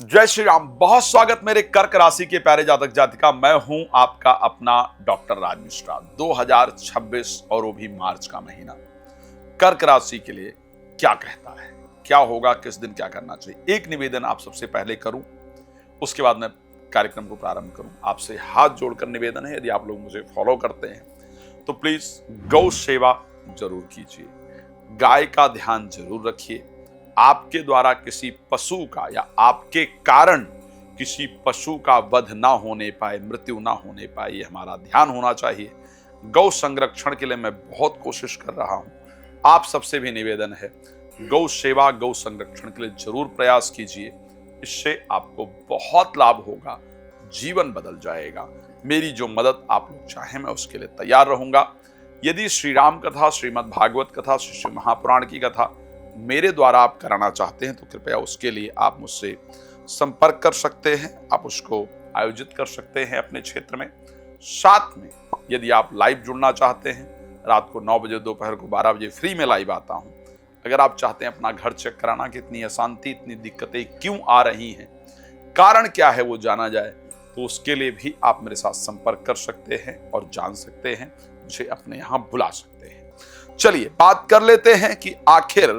जय श्री राम। बहुत स्वागत मेरे कर्क राशि के प्यारे जातक जातिका। मैं हूं आपका अपना डॉक्टर राज मिश्रा। 2026 और वो भी मार्च का महीना कर्क राशि के लिए क्या कहता है, क्या होगा, किस दिन क्या करना चाहिए। एक निवेदन आप सबसे पहले करूं, उसके बाद मैं कार्यक्रम को प्रारंभ करूं। आपसे हाथ जोड़कर निवेदन है, यदि आप लोग मुझे फॉलो करते हैं तो प्लीज गौ सेवा जरूर कीजिए, गाय का ध्यान जरूर रखिए। आपके द्वारा किसी पशु का या आपके कारण किसी पशु का वध ना होने पाए, मृत्यु ना होने पाए, ये हमारा ध्यान होना चाहिए। गौ संरक्षण के लिए मैं बहुत कोशिश कर रहा हूं। आप सबसे भी निवेदन है, गौ सेवा गौ संरक्षण के लिए जरूर प्रयास कीजिए। इससे आपको बहुत लाभ होगा, जीवन बदल जाएगा। मेरी जो मदद आप लोग चाहें मैं उसके लिए तैयार रहूंगा। यदि श्री राम कथा, श्रीमद् भागवत कथा, श्री महापुराण की कथा मेरे द्वारा आप कराना चाहते हैं तो कृपया उसके लिए आप मुझसे संपर्क कर सकते हैं। आप उसको आयोजित कर सकते हैं अपने क्षेत्र में। साथ में यदि आप लाइव जुड़ना चाहते हैं, रात को 9 बजे, दोपहर को 12 बजे फ्री में लाइव आता हूं। अगर आप चाहते हैं अपना घर चेक कराना कि इतनी अशांति, इतनी दिक्कतें क्यों आ रही हैं, कारण क्या है वो जाना जाए, तो उसके लिए भी आप मेरे साथ संपर्क कर सकते हैं और जान सकते हैं, मुझे अपने यहां बुला सकते हैं। चलिए बात कर लेते हैं कि आखिर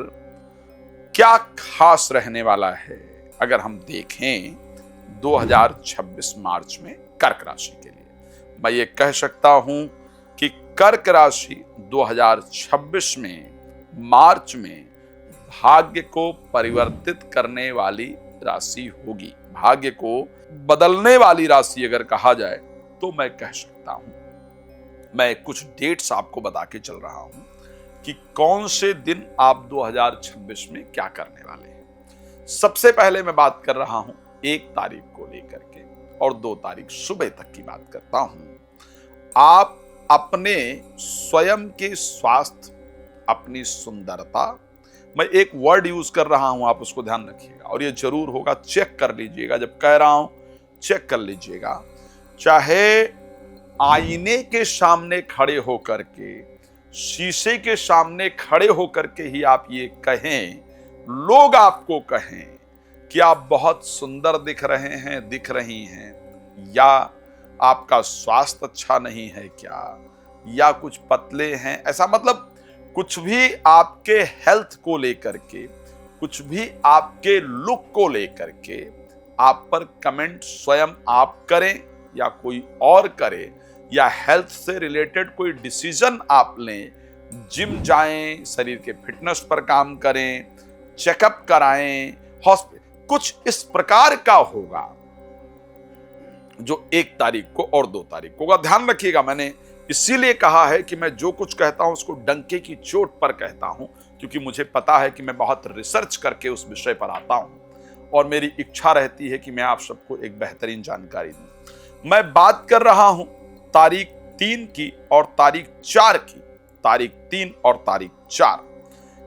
क्या खास रहने वाला है। अगर हम देखें 2026 मार्च में कर्क राशि के लिए, मैं ये कह सकता हूं कि कर्क राशि 2026 में मार्च में भाग्य को परिवर्तित करने वाली राशि होगी। भाग्य को बदलने वाली राशि अगर कहा जाए तो मैं कह सकता हूं। मैं कुछ डेट्स आपको बता के चल रहा हूं कि कौन से दिन आप 2026 में क्या करने वाले हैं। सबसे पहले मैं बात कर रहा हूं 1 तारीख को लेकर के और 2 तारीख सुबह तक की बात करता हूं। आप अपने स्वयं के स्वास्थ्य, अपनी सुंदरता, मैं एक वर्ड यूज कर रहा हूं, आप उसको ध्यान रखिएगा और ये जरूर होगा, चेक कर लीजिएगा। जब कह रहा हूं चेक कर लीजिएगा। चाहे आईने के सामने खड़े होकर के, शीशे के सामने खड़े होकर के ही आप ये कहें, लोग आपको कहें कि आप बहुत सुंदर दिख रहे हैं, दिख रही हैं, या आपका स्वास्थ्य अच्छा नहीं है क्या, या कुछ पतले हैं, ऐसा मतलब कुछ भी आपके हेल्थ को लेकर के, कुछ भी आपके लुक को लेकर के आप पर कमेंट स्वयं आप करें या कोई और करे, या हेल्थ से रिलेटेड कोई डिसीजन आप लें, जिम जाएं, शरीर के फिटनेस पर काम करें, चेकअप कराएं, हॉस्पिटल, कुछ इस प्रकार का होगा जो 1 तारीख को और 2 तारीख को होगा। ध्यान रखिएगा, मैंने इसीलिए कहा है कि मैं जो कुछ कहता हूं उसको डंके की चोट पर कहता हूं, क्योंकि मुझे पता है कि मैं बहुत रिसर्च करके उस विषय पर आता हूं और मेरी इच्छा रहती है कि मैं आप सबको एक बेहतरीन जानकारी दूं। मैं बात कर रहा हूं तारीख 3 की और तारीख 4 की। तारीख 3 और तारीख 4,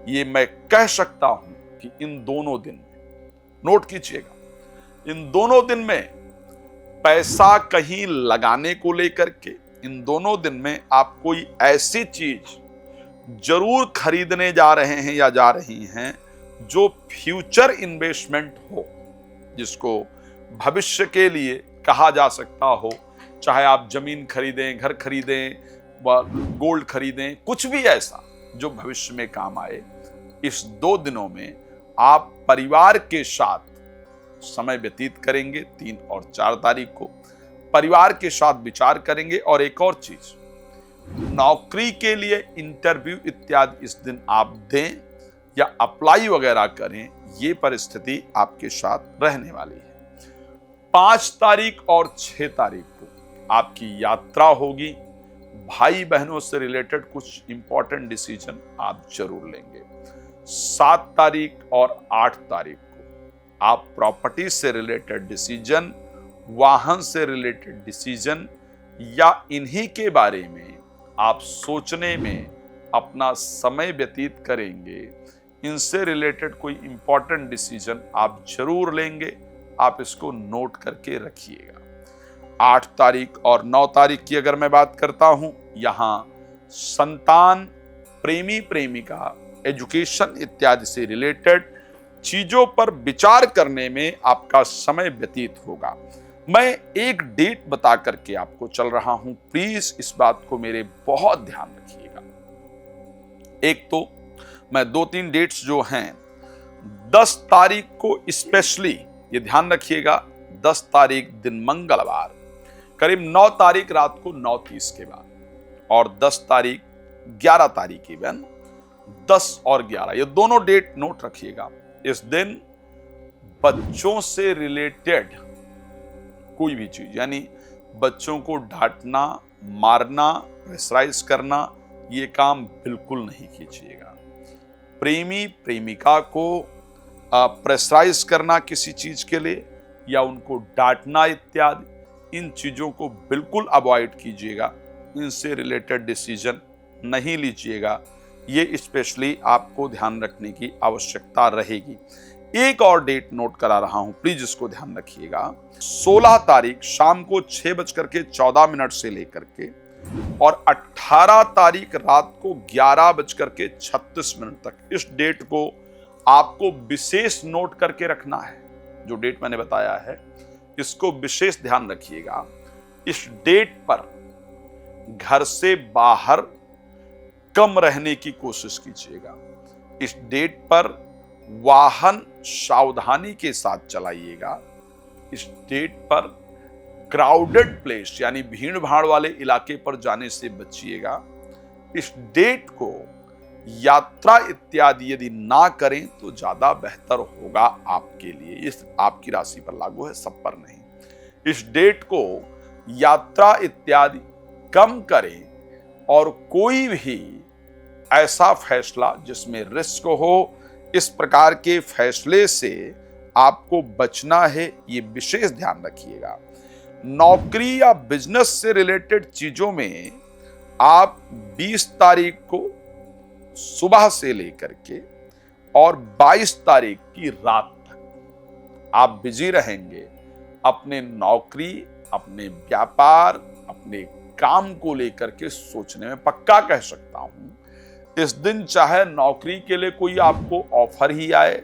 ये मैं कह सकता हूं कि इन दोनों दिन, नोट कीजिएगा, इन दोनों दिन में पैसा कहीं लगाने को लेकर के, इन दोनों दिन में आप कोई ऐसी चीज जरूर खरीदने जा रहे हैं या जा रही हैं जो फ्यूचर इन्वेस्टमेंट हो, जिसको भविष्य के लिए कहा जा सकता हो। चाहे आप जमीन खरीदें, घर खरीदें, गोल्ड खरीदें, कुछ भी ऐसा जो भविष्य में काम आए। इस 2 दिनों में आप परिवार के साथ समय व्यतीत करेंगे। 3 और 4 तारीख को परिवार के साथ विचार करेंगे। और एक और चीज, नौकरी के लिए इंटरव्यू इत्यादि इस दिन आप दें या अप्लाई वगैरह करें, ये परिस्थिति आपके साथ रहने वाली है। 5 तारीख और 6 तारीख को आपकी यात्रा होगी। भाई बहनों से रिलेटेड कुछ इंपॉर्टेंट डिसीजन आप जरूर लेंगे। 7 तारीख और 8 तारीख को आप प्रॉपर्टी से रिलेटेड डिसीजन, वाहन से रिलेटेड डिसीजन, या इन्हीं के बारे में आप सोचने में अपना समय व्यतीत करेंगे। इनसे रिलेटेड कोई इंपॉर्टेंट डिसीजन आप जरूर लेंगे। आप इसको नोट करके रखिएगा। 8 तारीख और 9 तारीख की अगर मैं बात करता हूं, यहां संतान, प्रेमी प्रेमिका, एजुकेशन इत्यादि से रिलेटेड चीजों पर विचार करने में आपका समय व्यतीत होगा। मैं एक डेट बता करके आपको चल रहा हूं, प्लीज इस बात को मेरे बहुत ध्यान रखिएगा। एक तो मैं 2-3 डेट्स जो हैं, 10 तारीख को स्पेशली ये ध्यान रखिएगा, 10 तारीख दिन मंगलवार करीब 9 तारीख रात को 9:30 के बाद, और 10 तारीख 11 तारीख इवन 10 और 11, ये दोनों डेट नोट रखिएगा। इस दिन बच्चों से रिलेटेड कोई भी चीज, यानी बच्चों को डांटना, मारना, प्रेशराइज करना, ये काम बिल्कुल नहीं कीजिएगा। प्रेमी प्रेमिका को प्रेशराइज करना किसी चीज के लिए या उनको डांटना इत्यादि, इन चीजों को बिल्कुल अवॉइड कीजिएगा। इनसे रिलेटेड डिसीजन नहीं लीजिएगा, ये स्पेशली आपको ध्यान रखने की आवश्यकता रहेगी। एक और डेट नोट करा रहा हूं, प्लीज इसको ध्यान रखिएगा। 16 तारीख शाम को 6:14 से लेकर के और 18 तारीख रात को 11:36 तक, इस डेट को आपको विशेष नोट करके रखना है। जो डेट मैंने बताया है इसको विशेष ध्यान रखिएगा। इस डेट पर घर से बाहर कम रहने की कोशिश कीजिएगा। इस डेट पर वाहन सावधानी के साथ चलाइएगा। इस डेट पर क्राउडेड प्लेस यानी भीड़ भाड़ वाले इलाके पर जाने से बचिएगा। इस डेट को यात्रा इत्यादि यदि ना करें तो ज्यादा बेहतर होगा आपके लिए। इस आपकी राशि पर लागू है, सब पर नहीं। इस डेट को यात्रा इत्यादि कम करें और कोई भी ऐसा फैसला जिसमें रिस्क हो, इस प्रकार के फैसले से आपको बचना है, ये विशेष ध्यान रखिएगा। नौकरी या बिजनेस से रिलेटेड चीजों में आप 20 तारीख को सुबह से लेकर के और 22 तारीख की रात तक आप बिजी रहेंगे। अपने नौकरी, अपने व्यापार, अपने काम को लेकर के सोचने में पक्का कह सकता हूं। इस दिन चाहे नौकरी के लिए कोई आपको ऑफर ही आए,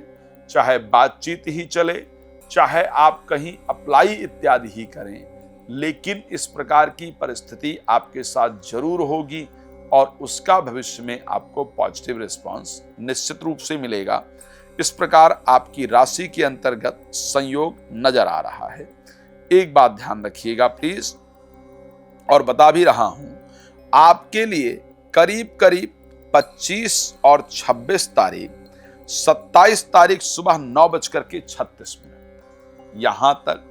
चाहे बातचीत ही चले, चाहे आप कहीं अप्लाई इत्यादि ही करें, लेकिन इस प्रकार की परिस्थिति आपके साथ जरूर होगी और उसका भविष्य में आपको पॉजिटिव रिस्पांस निश्चित रूप से मिलेगा। इस प्रकार आपकी राशि के अंतर्गत संयोग नजर आ रहा है। एक बात ध्यान रखिएगा प्लीज, और बता भी रहा हूं, आपके लिए करीब करीब 25 और 26 तारीख, 27 तारीख सुबह 9:36 यहां तक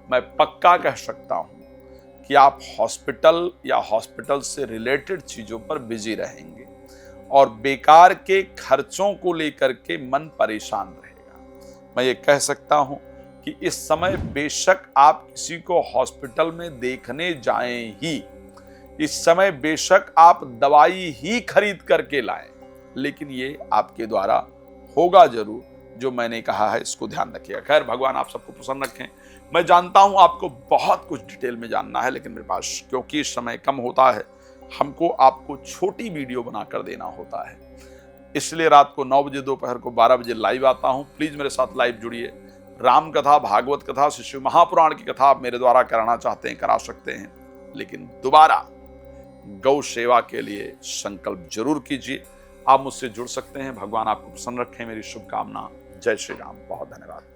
मैं पक्का कह सकता हूं कि आप हॉस्पिटल या हॉस्पिटल से रिलेटेड चीजों पर बिजी रहेंगे और बेकार के खर्चों को लेकर के मन परेशान रहेगा। मैं ये कह सकता हूं कि इस समय बेशक आप किसी को हॉस्पिटल में देखने जाएं ही, इस समय बेशक आप दवाई ही खरीद करके लाएं, लेकिन ये आपके द्वारा होगा जरूर। जो मैंने कहा है इसको ध्यान रखिएगा। खैर, भगवान आप सबको प्रसन्न रखें। मैं जानता हूं आपको बहुत कुछ डिटेल में जानना है, लेकिन मेरे पास क्योंकि समय कम होता है, हमको आपको छोटी वीडियो बनाकर देना होता है, इसलिए रात को 9 बजे, दोपहर को 12 बजे लाइव आता हूं। प्लीज मेरे साथ लाइव जुड़िए। राम कथा, भागवत कथा, शिव महापुराण की कथा आप मेरे द्वारा कराना चाहते हैं, करा सकते हैं, लेकिन दोबारा गौ सेवा के लिए संकल्प जरूर कीजिए। आप मुझसे जुड़ सकते हैं। भगवान आपको प्रसन्न रखें, मेरी शुभकामना। जय श्री राम। बहुत धन्यवाद।